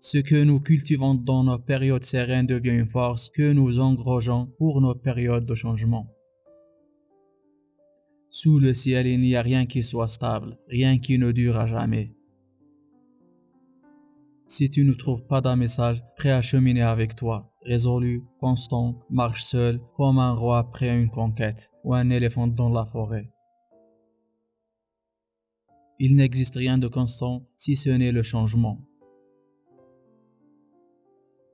Ce que nous cultivons dans nos périodes sereines devient une force que nous engageons pour nos périodes de changement. Sous le ciel, il n'y a rien qui soit stable, rien qui ne dure à jamais. Si tu ne trouves pas d'un message prêt à cheminer avec toi, résolu, constant, marche seul, comme un roi après une conquête ou un éléphant dans la forêt. Il n'existe rien de constant si ce n'est le changement.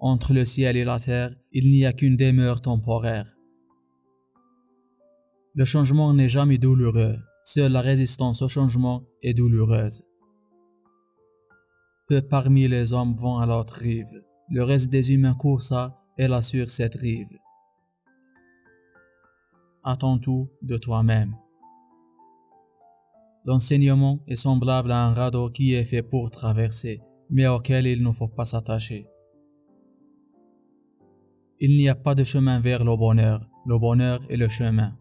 Entre le ciel et la terre, il n'y a qu'une demeure temporaire. Le changement n'est jamais douloureux, seule la résistance au changement est douloureuse. Peu parmi les hommes vont à l'autre rive, le reste des humains court ça et là sur cette rive. Attends tout de toi-même. L'enseignement est semblable à un radeau qui est fait pour traverser, mais auquel il ne faut pas s'attacher. Il n'y a pas de chemin vers le bonheur est le chemin.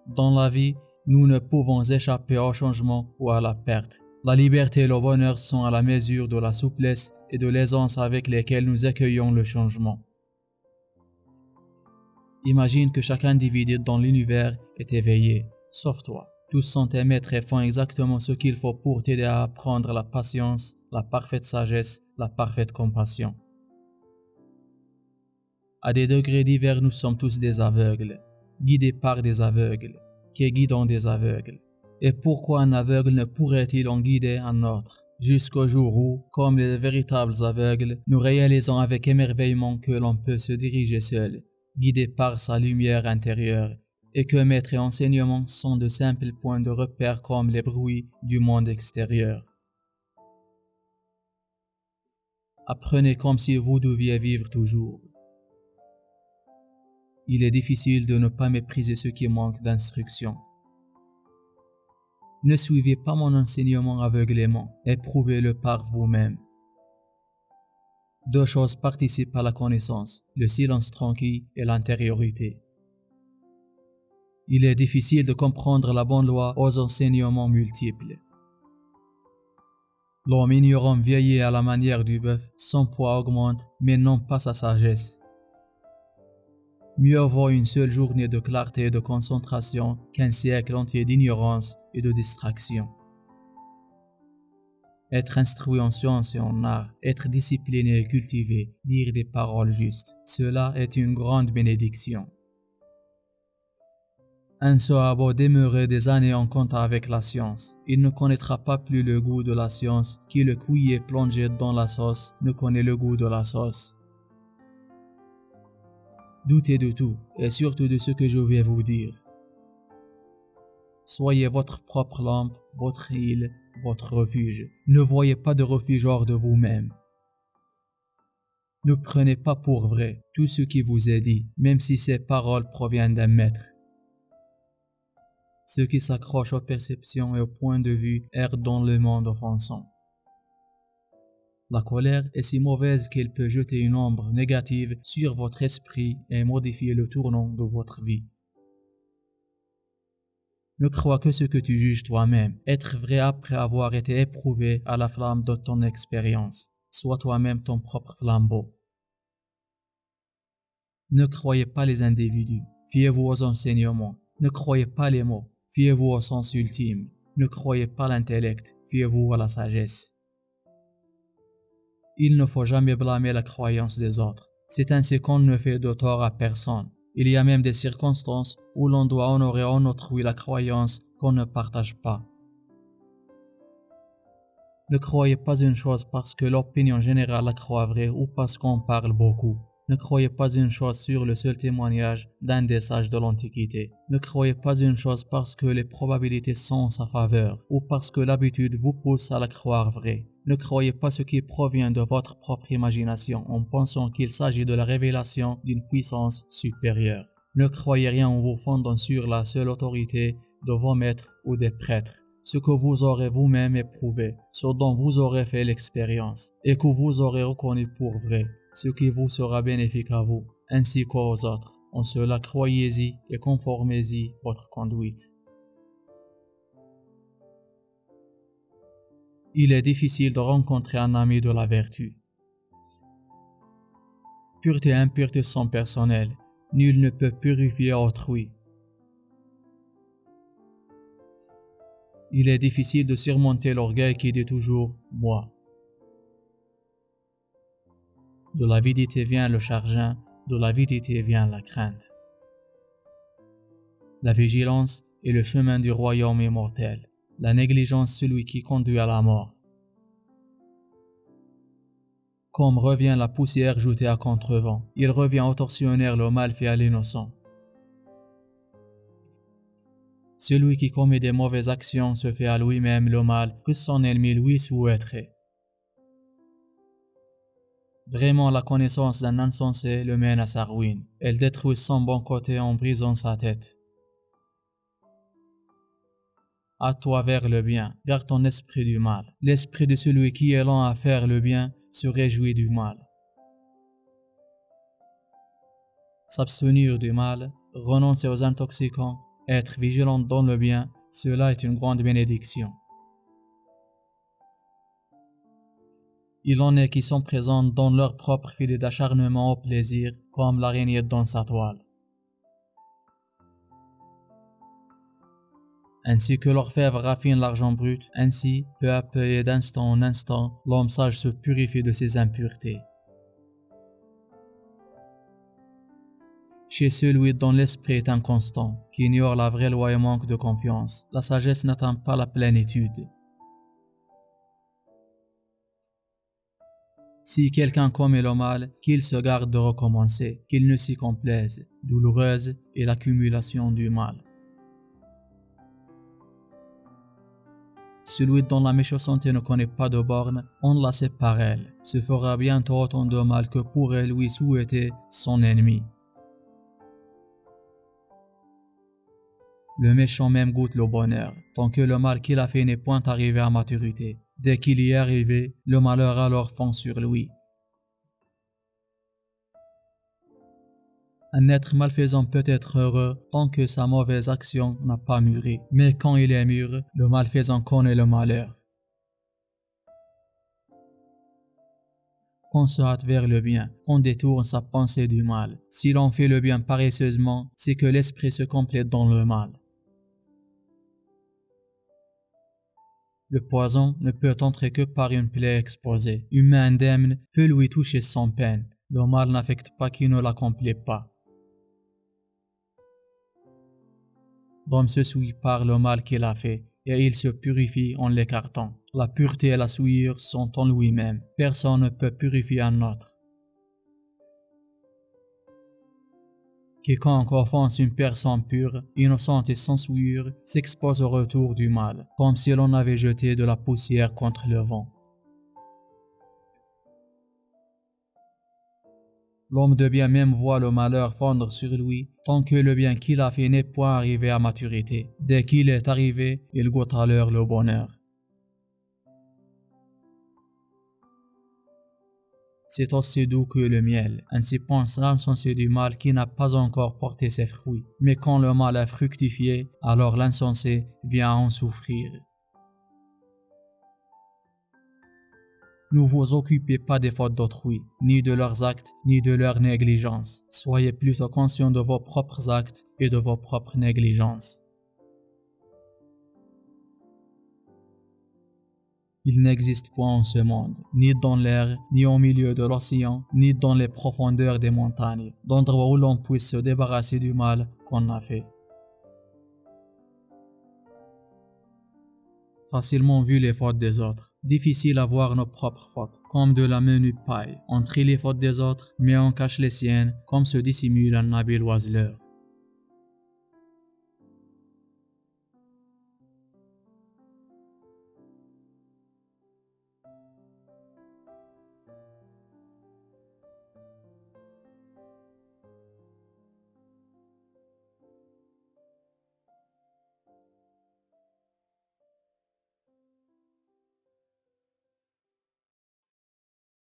Dans la vie, nous ne pouvons échapper au changement ou à la perte. La liberté et le bonheur sont à la mesure de la souplesse et de l'aisance avec lesquelles nous accueillons le changement. Imagine que chaque individu dans l'univers est éveillé, sauf toi. Tous sont tes maîtres et font exactement ce qu'il faut pour t'aider à apprendre la patience, la parfaite sagesse, la parfaite compassion. À des degrés divers, nous sommes tous des aveugles, guidés par des aveugles, qui guident des aveugles. Et pourquoi un aveugle ne pourrait-il en guider un autre? Jusqu'au jour où, comme les véritables aveugles, nous réalisons avec émerveillement que l'on peut se diriger seul, guidé par sa lumière intérieure, et que maître et enseignement sont de simples points de repère comme les bruits du monde extérieur. Apprenez comme si vous deviez vivre toujours. Il est difficile de ne pas mépriser ceux qui manquent d'instruction. Ne suivez pas mon enseignement aveuglément, éprouvez-le par vous-même. Deux choses participent à la connaissance, le silence tranquille et l'intériorité. Il est difficile de comprendre la bonne loi aux enseignements multiples. L'homme ignorant vieillit à la manière du bœuf, son poids augmente, mais non pas sa sagesse. Mieux vaut une seule journée de clarté et de concentration qu'un siècle entier d'ignorance et de distraction. Être instruit en sciences et en art, être discipliné et cultivé, dire des paroles justes, cela est une grande bénédiction. Un sot a beau demeurer des années en contact avec la science, il ne connaîtra pas plus le goût de la science qui le cuillé plongé dans la sauce ne connaît le goût de la sauce. Doutez de tout, et surtout de ce que je vais vous dire. Soyez votre propre lampe, votre île, votre refuge. Ne voyez pas de refuge hors de vous-même. Ne prenez pas pour vrai tout ce qui vous est dit, même si ces paroles proviennent d'un maître. Ceux qui s'accrochent aux perceptions et aux points de vue errent dans le monde offensant. La colère est si mauvaise qu'elle peut jeter une ombre négative sur votre esprit et modifier le tournant de votre vie. Ne crois que ce que tu juges toi-même, être vrai après avoir été éprouvé à la flamme de ton expérience. Sois toi-même ton propre flambeau. Ne croyez pas les individus, fiez-vous aux enseignements. Ne croyez pas les mots, fiez-vous au sens ultime. Ne croyez pas l'intellect, fiez-vous à la sagesse. Il ne faut jamais blâmer la croyance des autres. C'est ainsi qu'on ne fait de tort à personne. Il y a même des circonstances où l'on doit honorer en autrui la croyance qu'on ne partage pas. Ne croyez pas une chose parce que l'opinion générale la croit vraie ou parce qu'on parle beaucoup. Ne croyez pas une chose sur le seul témoignage d'un des sages de l'Antiquité. Ne croyez pas une chose parce que les probabilités sont en sa faveur ou parce que l'habitude vous pousse à la croire vraie. Ne croyez pas ce qui provient de votre propre imagination en pensant qu'il s'agit de la révélation d'une puissance supérieure. Ne croyez rien en vous fondant sur la seule autorité de vos maîtres ou des prêtres. Ce que vous aurez vous-même éprouvé, ce dont vous aurez fait l'expérience et que vous aurez reconnu pour vrai, ce qui vous sera bénéfique à vous, ainsi qu'aux autres. En cela, croyez-y et conformez-y votre conduite. Il est difficile de rencontrer un ami de la vertu. Pureté et impureté sont personnelles. Nul ne peut purifier autrui. Il est difficile de surmonter l'orgueil qui dit toujours « moi ». De l'avidité vient le chagrin, de l'avidité vient la crainte. La vigilance est le chemin du royaume immortel, la négligence celui qui conduit à la mort. Comme revient la poussière jetée à contrevent, il revient au tortionnaire le mal fait à l'innocent. Celui qui commet des mauvaises actions se fait à lui-même le mal que son ennemi lui souhaiterait. Vraiment, la connaissance d'un insensé le mène à sa ruine. Elle détruit son bon côté en brisant sa tête. À toi vers le bien, garde ton esprit du mal. L'esprit de celui qui est lent à faire le bien se réjouit du mal. S'abstenir du mal, renoncer aux intoxicants, être vigilant dans le bien, cela est une grande bénédiction. Il en est qui sont présents dans leur propre filet d'acharnement au plaisir, comme l'araignée dans sa toile. Ainsi que l'orfèvre raffine l'argent brut, ainsi, peu à peu et d'instant en instant, l'homme sage se purifie de ses impuretés. Chez celui dont l'esprit est inconstant, qui ignore la vraie loi et manque de confiance, la sagesse n'atteint pas la plénitude. Si quelqu'un commet le mal, qu'il se garde de recommencer, qu'il ne s'y complaise. Douloureuse est l'accumulation du mal. Celui dont la méchanceté ne connaît pas de borne, enlacé par elle, se fera bientôt autant de mal que pourrait lui souhaiter son ennemi. Le méchant même goûte le bonheur, tant que le mal qu'il a fait n'est point arrivé à maturité. Dès qu'il y est arrivé, le malheur alors fond sur lui. Un être malfaisant peut être heureux tant que sa mauvaise action n'a pas mûri. Mais quand il est mûr, le malfaisant connaît le malheur. Qu'on se hâte vers le bien, qu'on détourne sa pensée du mal. Si l'on fait le bien paresseusement, c'est que l'esprit se complète dans le mal. Le poison ne peut entrer que par une plaie exposée. Une main indemne peut lui toucher sans peine. Le mal n'affecte pas qui ne l'accomplit pas. L'homme se souille par le mal qu'il a fait, et il se purifie en l'écartant. La pureté et la souillure sont en lui-même. Personne ne peut purifier un autre. Quiconque offense une personne pure, innocente et sans souillure, s'expose au retour du mal, comme si l'on avait jeté de la poussière contre le vent. L'homme de bien même voit le malheur fondre sur lui, tant que le bien qu'il a fait n'est point arrivé à maturité. Dès qu'il est arrivé, il goûte alors le bonheur. C'est aussi doux que le miel. Ainsi pense l'insensé du mal qui n'a pas encore porté ses fruits. Mais quand le mal a fructifié, alors l'insensé vient en souffrir. Ne vous occupez pas des fautes d'autrui, ni de leurs actes, ni de leur négligence. Soyez plutôt conscients de vos propres actes et de vos propres négligences. Il n'existe point en ce monde, ni dans l'air, ni au milieu de l'océan, ni dans les profondeurs des montagnes, d'endroit où l'on puisse se débarrasser du mal qu'on a fait. Facilement vu les fautes des autres, difficile à voir nos propres fautes, comme de la menue paille. On trie les fautes des autres, mais on cache les siennes, comme se dissimule un habile oiseleur.